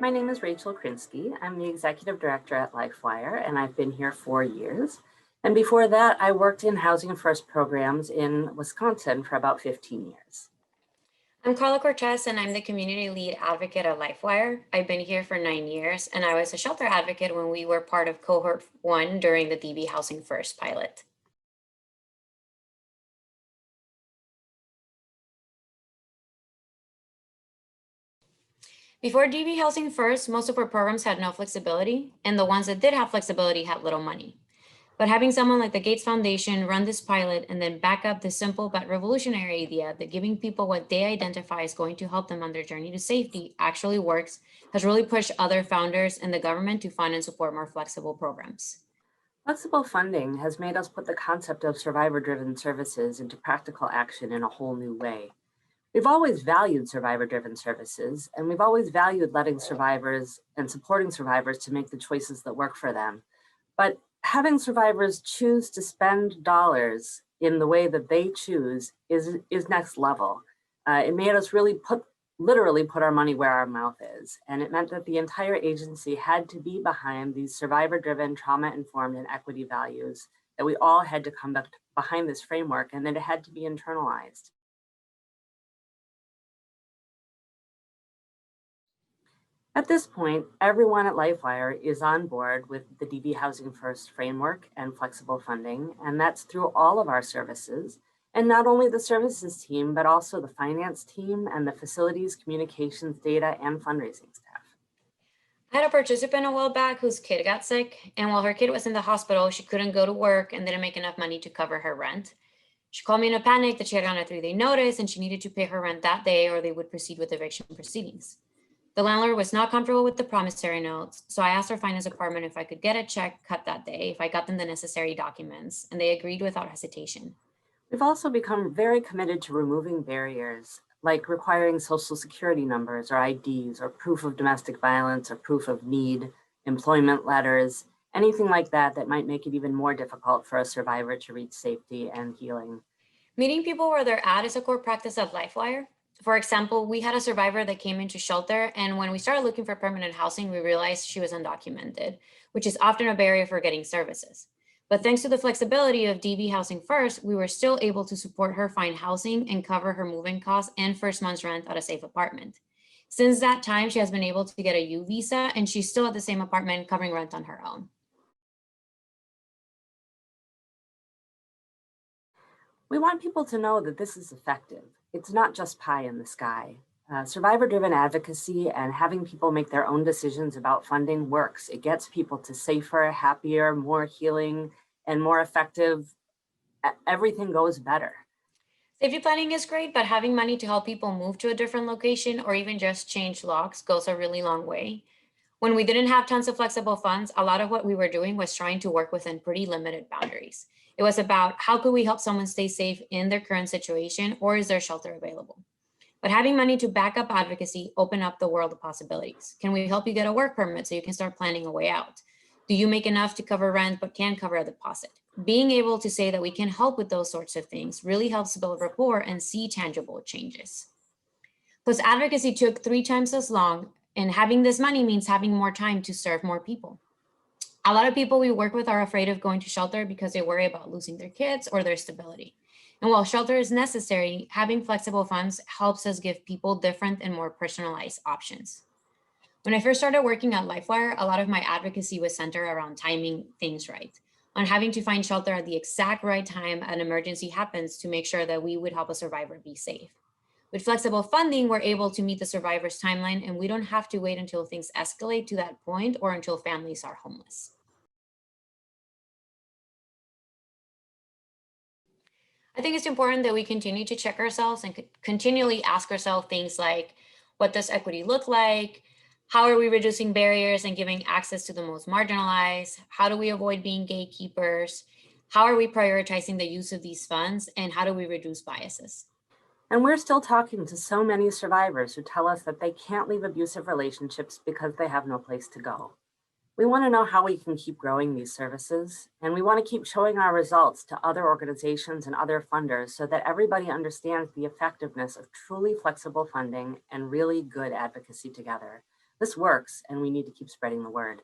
My name is Rachel Krinsky. I'm the Executive Director at LifeWire, and I've been here 4 years. And before that, I worked in Housing First programs in Wisconsin for about 15 years. I'm Carla Cortez, and I'm the community lead advocate at LifeWire. I've been here for 9 years, and I was a shelter advocate when we were part of Cohort 1 during the DV Housing First pilot. Before DV Housing First, most of our programs had no flexibility, and the ones that did have flexibility had little money. But having someone like the Gates Foundation run this pilot and then back up this simple but revolutionary idea that giving people what they identify is going to help them on their journey to safety actually works has really pushed other founders and the government to fund and support more flexible programs. Flexible funding has made us put the concept of survivor-driven services into practical action in a whole new way. We've always valued survivor-driven services, and we've always valued letting survivors and supporting survivors to make the choices that work for them. But having survivors choose to spend dollars in the way that they choose is next level. It made us really literally put our money where our mouth is. And it meant that the entire agency had to be behind these survivor-driven, trauma-informed, and equity values, that we all had to come behind this framework, and that it had to be internalized. At this point, everyone at LifeWire is on board with the DV Housing First framework and flexible funding, and that's through all of our services, and not only the services team, but also the finance team and the facilities, communications, data, and fundraising staff. I had a participant a while back whose kid got sick, and while her kid was in the hospital, she couldn't go to work and didn't make enough money to cover her rent. She called me in a panic that she had gotten a 3-day notice and she needed to pay her rent that day or they would proceed with eviction proceedings. The landlord was not comfortable with the promissory notes, so I asked our finance department if I could get a check cut that day, if I got them the necessary documents, and they agreed without hesitation. We've also become very committed to removing barriers, like requiring social security numbers or IDs or proof of domestic violence or proof of need, employment letters, anything like that that might make it even more difficult for a survivor to reach safety and healing. Meeting people where they're at is a core practice of LifeWire. For example, we had a survivor that came into shelter, and when we started looking for permanent housing, we realized she was undocumented, which is often a barrier for getting services. But thanks to the flexibility of DV Housing First, we were still able to support her find housing and cover her moving costs and first month's rent at a safe apartment. Since that time, she has been able to get a U visa, and she's still at the same apartment covering rent on her own. We want people to know that this is effective. It's not just pie in the sky. Survivor-driven advocacy and having people make their own decisions about funding works. It gets people to safer, happier, more healing, and more effective. Everything goes better. Safety planning is great, but having money to help people move to a different location or even just change locks goes a really long way. When we didn't have tons of flexible funds, a lot of what we were doing was trying to work within pretty limited boundaries. It was about how could we help someone stay safe in their current situation, or is there shelter available? But having money to back up advocacy open up the world of possibilities. Can we help you get a work permit so you can start planning a way out? Do you make enough to cover rent but can't cover a deposit? Being able to say that we can help with those sorts of things really helps build rapport and see tangible changes. Plus, advocacy took 3 times as long, and having this money means having more time to serve more people. A lot of people we work with are afraid of going to shelter because they worry about losing their kids or their stability. And while shelter is necessary, having flexible funds helps us give people different and more personalized options. When I first started working at LifeWire, a lot of my advocacy was centered around timing things right, on having to find shelter at the exact right time an emergency happens to make sure that we would help a survivor be safe. With flexible funding, we're able to meet the survivor's timeline, and we don't have to wait until things escalate to that point or until families are homeless. I think it's important that we continue to check ourselves and continually ask ourselves things like, what does equity look like? How are we reducing barriers and giving access to the most marginalized? How do we avoid being gatekeepers? How are we prioritizing the use of these funds? And how do we reduce biases? And we're still talking to so many survivors who tell us that they can't leave abusive relationships because they have no place to go. We want to know how we can keep growing these services, and we want to keep showing our results to other organizations and other funders so that everybody understands the effectiveness of truly flexible funding and really good advocacy together. This works, and we need to keep spreading the word.